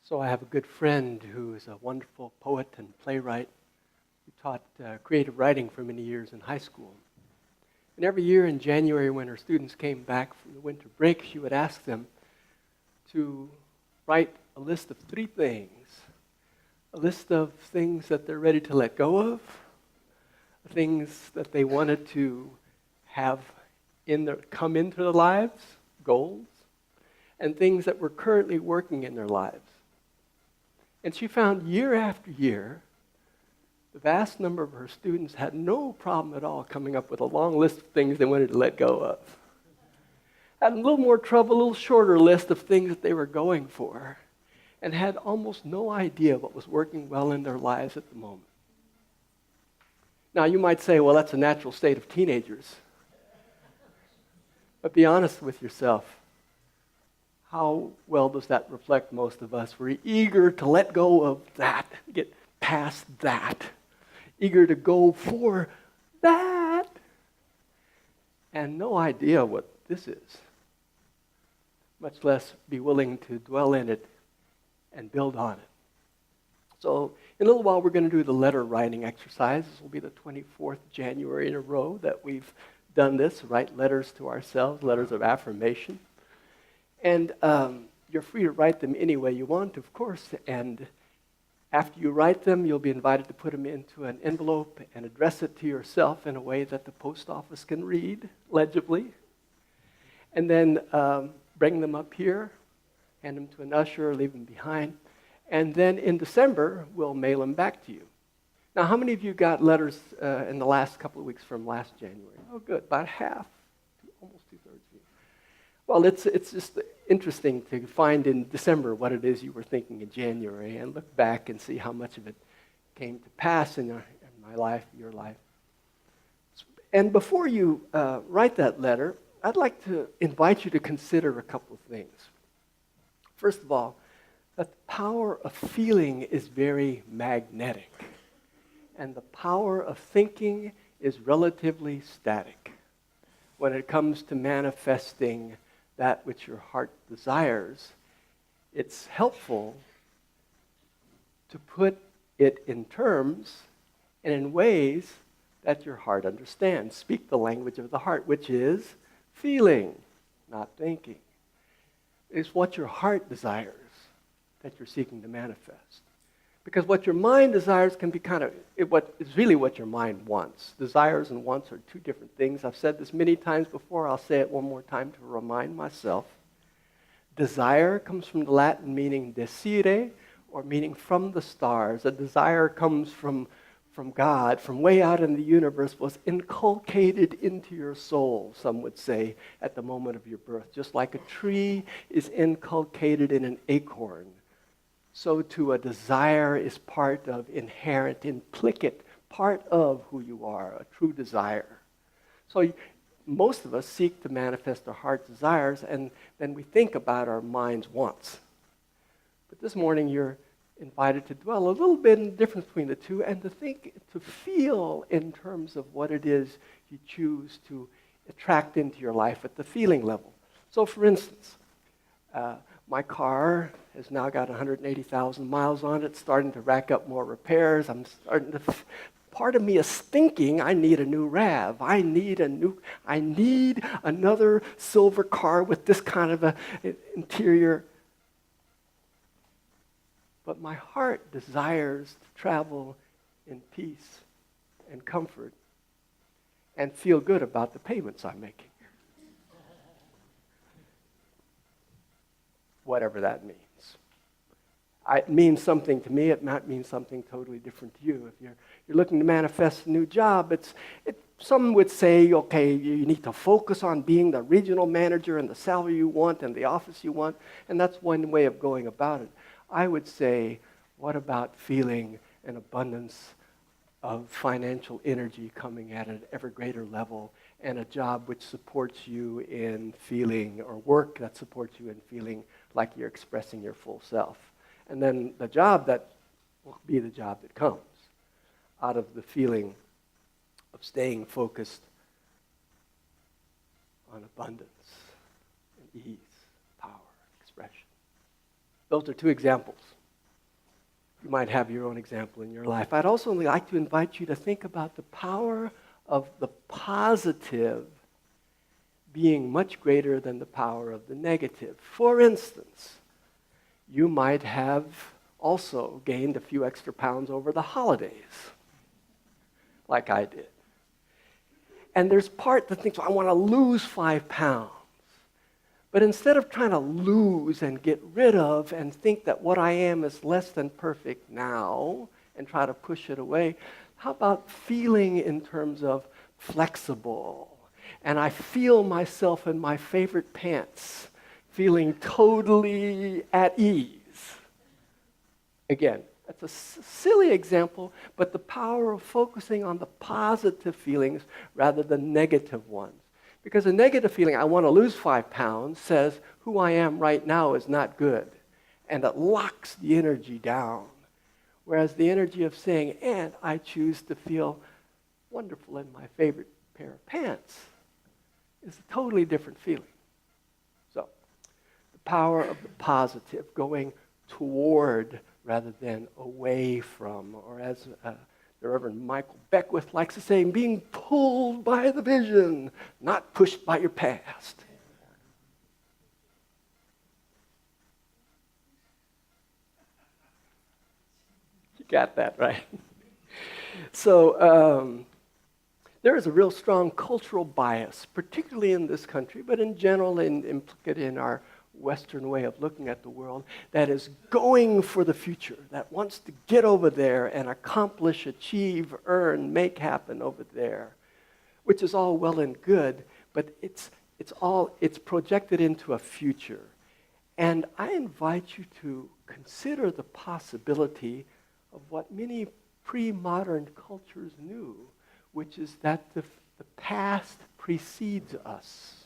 So I have a good friend who is a wonderful poet and playwright who taught creative writing for many years in high school. And every year in January when her students came back from the winter break, she would ask them to write a list of 3 things. A list of things that they're ready to let go of, things that they wanted to have come into their lives, goals, and things that were currently working in their lives. And she found year after year, the vast number of her students had no problem at all coming up with a long list of things they wanted to let go of. Had a little more trouble, a little shorter list of things that they were going for, and had almost no idea what was working well in their lives at the moment. Now, you might say, well, that's a natural state of teenagers. But be honest with yourself. How well does that reflect most of us? We're eager to let go of that, get past that, eager to go for that, and no idea what this is, much less be willing to dwell in it and build on it. So in a little while, we're going to do the letter writing exercise. This will be the 24th January in a row that we've done this, write letters to ourselves, letters of affirmation. And you're free to write them any way you want, of course. And after you write them, you'll be invited to put them into an envelope and address it to yourself in a way that the post office can read legibly. And then bring them up here, hand them to an usher, leave them behind. And then in December, we'll mail them back to you. Now, how many of you got letters in the last couple of weeks from last January? Oh, good. About half, almost 2/3 of you. Well, it's just interesting to find in December what it is you were thinking in January and look back and see how much of it came to pass in my life, your life. And before you write that letter, I'd like to invite you to consider a couple of things. First of all, that the power of feeling is very magnetic, and the power of thinking is relatively static. When it comes to manifesting that which your heart desires, it's helpful to put it in terms and in ways that your heart understands. Speak the language of the heart, which is feeling, not thinking. It's what your heart desires that you're seeking to manifest. Because what your mind desires can be it's really what your mind wants. Desires and wants are 2 different things. I've said this many times before. I'll say it one more time to remind myself. Desire comes from the Latin meaning desire, or meaning from the stars. A desire comes from God, from way out in the universe, was inculcated into your soul, some would say, at the moment of your birth. Just like a tree is inculcated in an acorn, so too a desire is part of, inherent, implicit, part of who you are, a true desire. So most of us seek to manifest our heart desires, and then we think about our mind's wants. But this morning you're invited to dwell a little bit in the difference between the two and to think, to feel in terms of what it is you choose to attract into your life at the feeling level. So for instance, my car has now got 180,000 miles on it, starting to rack up more repairs. Part of me is thinking I need a new RAV. I need another silver car with this kind of an interior. But my heart desires to travel in peace and comfort and feel good about the payments I'm making. Whatever that means. It means something to me. It might mean something totally different to you. If you're looking to manifest a new job, some would say, okay, you need to focus on being the regional manager and the salary you want and the office you want, and that's one way of going about it. I would say, what about feeling an abundance of financial energy coming at an ever greater level, and a job which supports you in feeling, or work that supports you in feeling like you're expressing your full self. And then the job that will be the job that comes out of the feeling of staying focused on abundance and ease, power, expression. Those are 2 examples. You might have your own example in your life. I'd also like to invite you to think about the power of the positive being much greater than the power of the negative. For instance, you might have also gained a few extra pounds over the holidays, like I did. And there's part that thinks, well, I want to lose 5 pounds. But instead of trying to lose and get rid of and think that what I am is less than perfect now and try to push it away, how about feeling in terms of flexible? And I feel myself in my favorite pants, feeling totally at ease. Again, that's a silly example, but the power of focusing on the positive feelings rather than negative ones. Because a negative feeling, I want to lose 5 pounds, says who I am right now is not good. And it locks the energy down. Whereas the energy of saying, and I choose to feel wonderful in my favorite pair of pants, is a totally different feeling. So, the power of the positive, going toward rather than away from, or as the Reverend Michael Beckwith likes to say, being pulled by the vision, not pushed by your past. You got that, right? So there is a real strong cultural bias, particularly in this country, but in general implicit in our Western way of looking at the world, that is going for the future, that wants to get over there and accomplish, achieve, earn, make happen over there, which is all well and good, but it's projected into a future. And I invite you to consider the possibility of what many pre-modern cultures knew, which is that the past precedes us.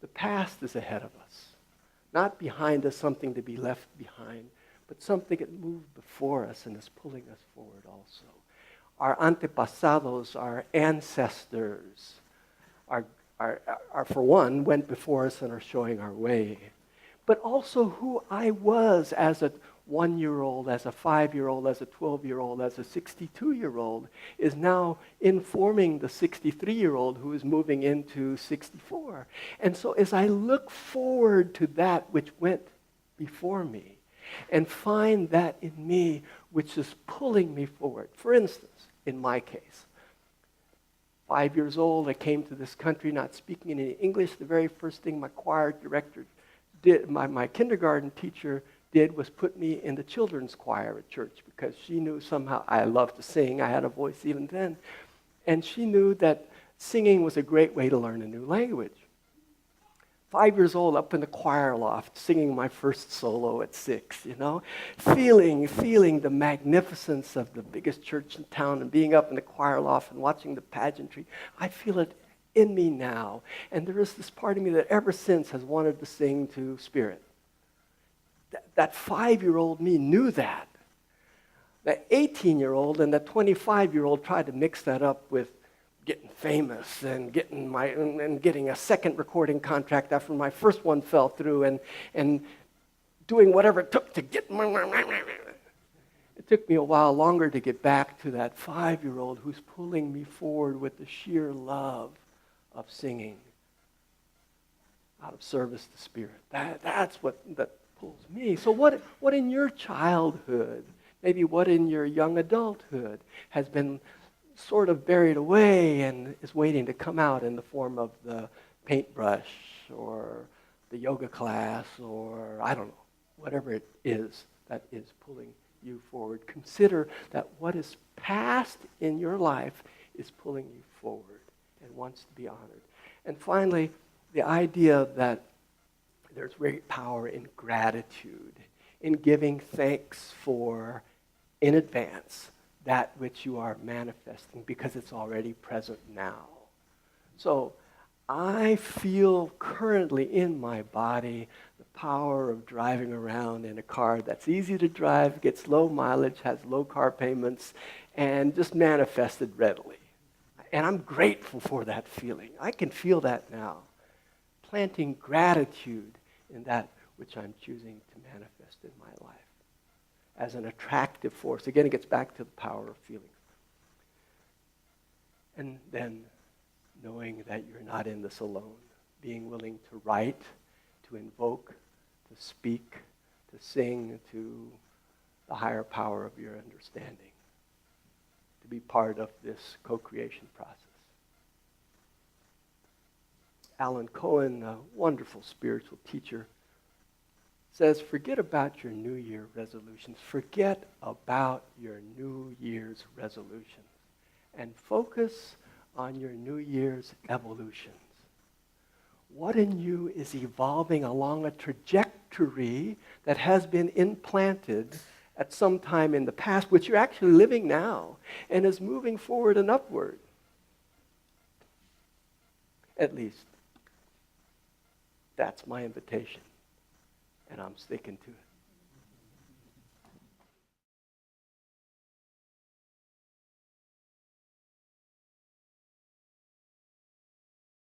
The past is ahead of us. Not behind us, something to be left behind, but something that moved before us and is pulling us forward also. Our antepasados, our ancestors, are for one, went before us and are showing our way. But also who I was as a 1-year-old, as a 5-year-old, as a 12-year-old, as a 62-year-old, is now informing the 63-year-old who is moving into 64. And so as I look forward to that which went before me and find that in me which is pulling me forward. For instance, in my case, 5 years old, I came to this country not speaking any English. The very first thing my choir director did, my kindergarten teacher did, was put me in the children's choir at church because she knew somehow I loved to sing. I had a voice even then. And she knew that singing was a great way to learn a new language. 5 years old, up in the choir loft, singing my first solo at 6, feeling the magnificence of the biggest church in town and being up in the choir loft and watching the pageantry. I feel it in me now. And there is this part of me that ever since has wanted to sing to Spirit. That 5-year-old me knew that. That 18-year-old and that 25-year-old tried to mix that up with getting famous and getting a second recording contract after my first one fell through and doing whatever it took to get. It took me a while longer to get back to that 5-year-old who's pulling me forward with the sheer love of singing out of service to Spirit. That's what that pulls me. So what in your childhood, maybe what in your young adulthood has been sort of buried away and is waiting to come out in the form of the paintbrush or the yoga class or I don't know, whatever it is that is pulling you forward. Consider that what is past in your life is pulling you forward and wants to be honored. And finally, the idea that there's great power in gratitude, in giving thanks for, in advance, that which you are manifesting because it's already present now. So I feel currently in my body the power of driving around in a car that's easy to drive, gets low mileage, has low car payments, and just manifested readily. And I'm grateful for that feeling. I can feel that now. Planting gratitude in that which I'm choosing to manifest in my life. as an attractive force. Again, it gets back to the power of feelings. And then knowing that you're not in this alone, being willing to write, to invoke, to speak, to sing to the higher power of your understanding, to be part of this co-creation process. Alan Cohen, a wonderful spiritual teacher, says, forget about your New Year resolutions. Forget about your New Year's resolutions and focus on your New Year's evolutions. What in you is evolving along a trajectory that has been implanted at some time in the past, which you're actually living now, and is moving forward and upward? At least, that's my invitation, and I'm sticking to it.